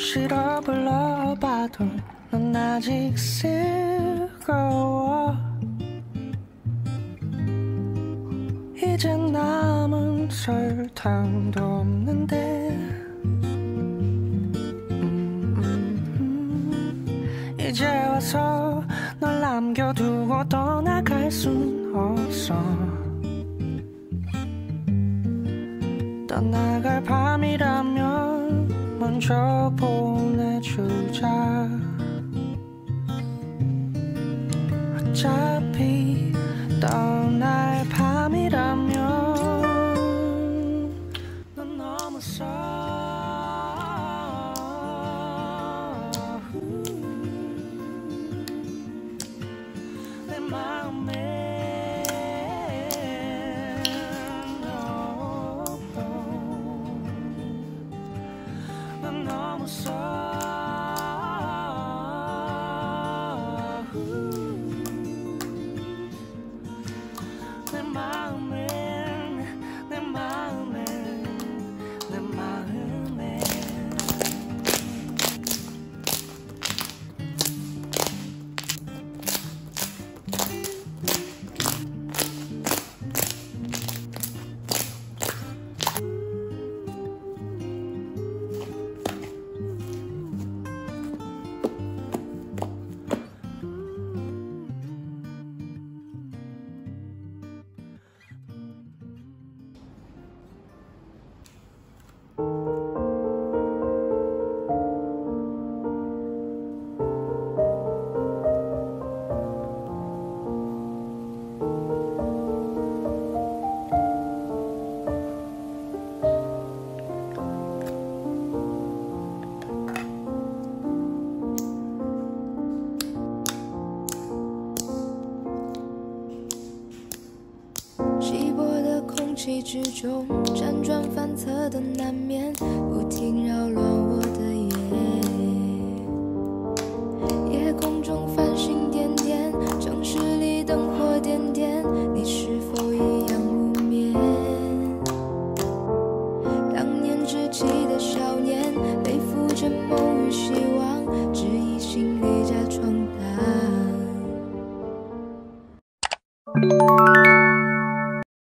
싫어 불러봐도 넌 아직 즐거워. 이젠 남은 설탕도 없는데 이제 와서 널 남겨두고 떠나갈 순 없어. 떠나갈 밤이라면 먼저 보내주자. 어차피 떠날 밤이라면 넌 너무 내 마음에 넌 너무 내 마음에 내 마음에 내 마음에稀薄的空气之中，辗转反侧的难眠，不停扰乱我的夜。